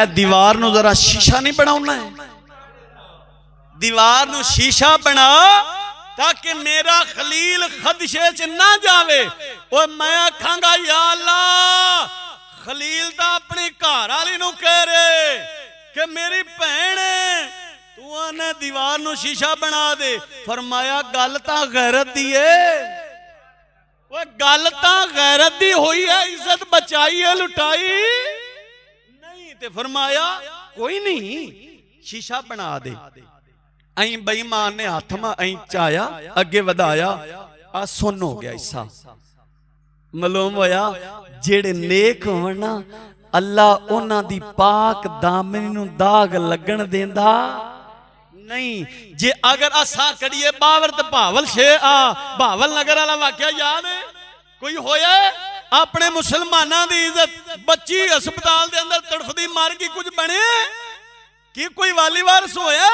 दीवार नूं जरा शीशा नहीं बनाना है, दीवार नूं शीशा बना ताकि मेरा खलील खदशे च ना जावे। और मैं आखांगा या अल्लाह खलील तो अपनी घर वाली नूं कह रहे कि मेरी भैन तू आने दीवार नूं शीशा बना दे। फरमाया गल तां गैरत दी है, वो गल तां गैरत दी हुई है, इज्जत बचाई है लुटाई नहीं। ते फरमाया कोई नहीं शीशा बना दे। अं बेईमान ने हाथ में अं चाया अगे वधाया, आ सुन हो गया हिस्सा। मालूम होया जेड़े नेक होण ना अल्लाह उन्हां दी पाक दामनी नूं दाग लगन देंदा नहीं। जे अगर असा करिए बावर ते भावल छे भावल नगर वाला वाकया याद है कोई होया अपने मुसलमाना दी इज्जत बच्ची अस्पताल दे अंदर तड़फदी मर गई, कुछ बने कि कोई वाली वारस होया?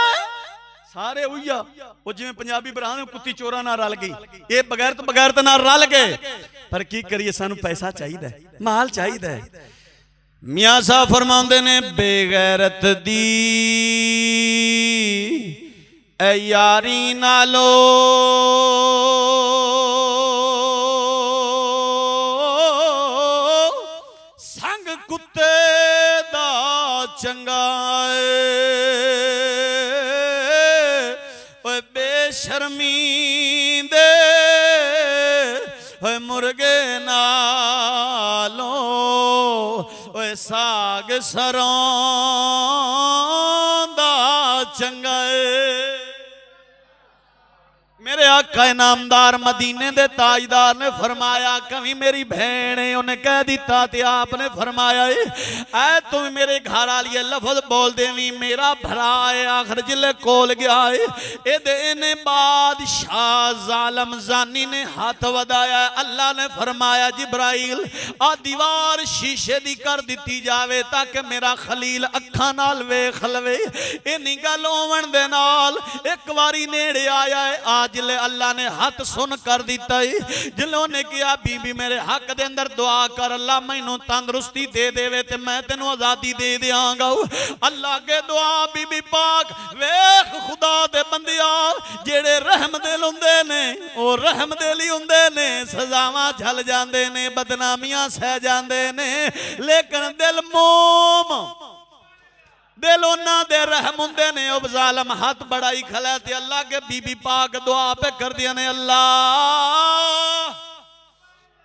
सारे उइया वो जिवें पंजाबी भरा कुत्ती चोरा ना रल गई, ये बगैरत ना रल गए। पर की करिए सानू पैसा चाहिए, माल चाहिए। मियां साहब फरमाउंदे ने बेगैरत दी ए यारी नालो संग कुत्ते दा चंगा बेशर्मी दे मुर्गे नालों साग सरों दा चंगा। मेरे आका इनामदार मदीने दे ताजदार ने फरमाया कभी मेरी बहन है, उन्हें कह दिता ते आपने फरमाया ऐ तुम मेरे घर वाली लफज बोल देवी मेरा भरा है। आखिर जिले कोल गया है ये बादशाह जालम जानी ने हाथ वधाया। अल्लाह ने फरमाया जिब्राइल आ दीवार शीशे दी कर दी जावे ताकि मेरा खलील अखा नाल वेख लवे। इन्नी गल होवन दे नाल एक बारी नेड़े आया है। आज जिले अल्लाह ने हथ सुन कर दिता है, जिले उन्हें कहा बीबी मेरे हक दे अंदर दुआ कर अल्लाह मैनू तंदुरुस्ती दे देवे ते मैं तेनू आजादी दे देंगा। अल्लाह के दुआ बीबी पाक वेख खुदा दे बंदिया जेड़े रहम दिल हुंदे ने ओ रहम दिल ही हुंदे ने, सजावां झल जांदे ने बदनामियां सह जांदे ने, लेकिन दिल मोम दिल उन्हां दे रहम हुंदे ने। ओ जालिम हाथ बढ़ाई खला ते अल्लाह के बीबी पाक दुआ पे कर दिया ने अल्लाह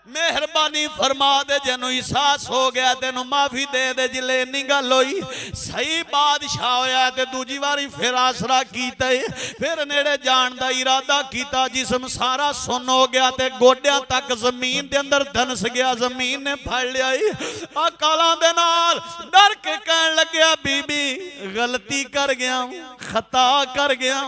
मेहरबानी फरमा दे, जेनू एहसास हो गया तेनू माफी दे दे। जिले इन्नी गल होई सही बादशाह होया ते दूजी बारी फिर आसरा कीता, फिर नेड़े जान दा इरादा कीता। जिस्म सारा सुन हो गया ते गोड्यां तक जमीन दे अंदर धनस गया, जमीन ने फड़ लिया। अकालां दे नाल डर के कहन लग्या बीबी गलती कर गया, खता कर गया,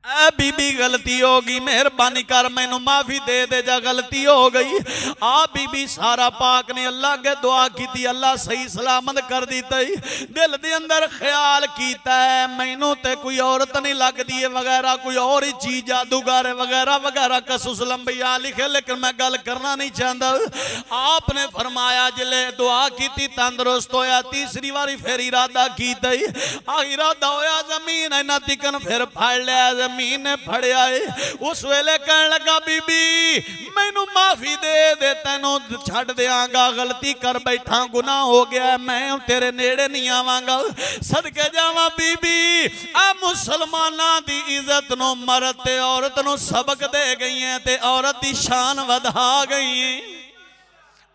ऐ बीबी गलती हो गई, मेहरबानी कर मैनू माफी दे दे जा गलती हो गई। आ बीबी सारा पाक ने अल्लाह के दुआ की, अल्लाह सही सलामत कर दी। दिल दे अंदर ख्याल किया है मैनू ते कोई औरत नहीं लगती है वगैरह कोई और ही चीज जादूगर वगैरह वगैरह कसुस लंबिया लिखे, लेकिन मैं गल करना नहीं चाहता। आपने फरमाया जिले दुआ की तंदुरुस्त होया, तीसरी बारी फिर इरादा किया, इरादा होया जमीन इन्हां तिकन फिर फड़ लिया, जमीन ने फड़िया है। उस वेले कहन लगा बीबी मैनू माफी दे दे तेनू छड़ देंगा, गलती कर बैठा गुनाह हो गया, मैं तेरे नेड़े नहीं आवांगा। सदके जावा बीबी आ मुसलमाना दी इज्जत नो मर्द ते औरत नो सबक दे गई है ते औरत दी शान वधा गई है।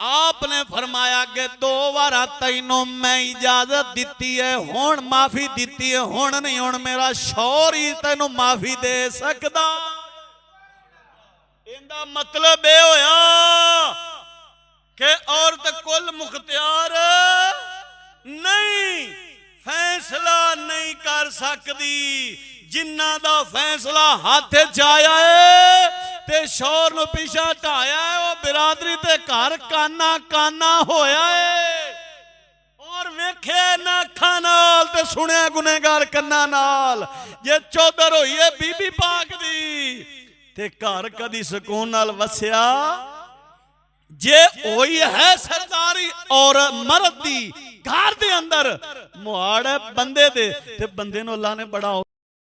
आपने फरमाया कि 2 बार तैनू मैं इजाजत दी है, हुण माफी दी है, हुण नहीं हुण मेरा शौहर ही तेनू माफी दे सकदा। इंदा मतलब ये होया कि औरत कुल मुख्तियार नहीं, फैसला नहीं कर सकती। जिन्ना दा फैसला हाथ च आया है ते शौहर नूं पिछा ढाया है, वो बिरादरी ते घर काना काना होया है। और वेखे ना अखां नाल ते सुनिया गुनेगार कन्ना नाल। जे चौधर होई है बीबी पाक दी ते घर कदी सुकून नाल वसिया। जे होई है सरदारी और मर्द दी घर दे अंदर मुहाड़ है बंदे दे ते बंदे नूं अल्लाह ने बड़ा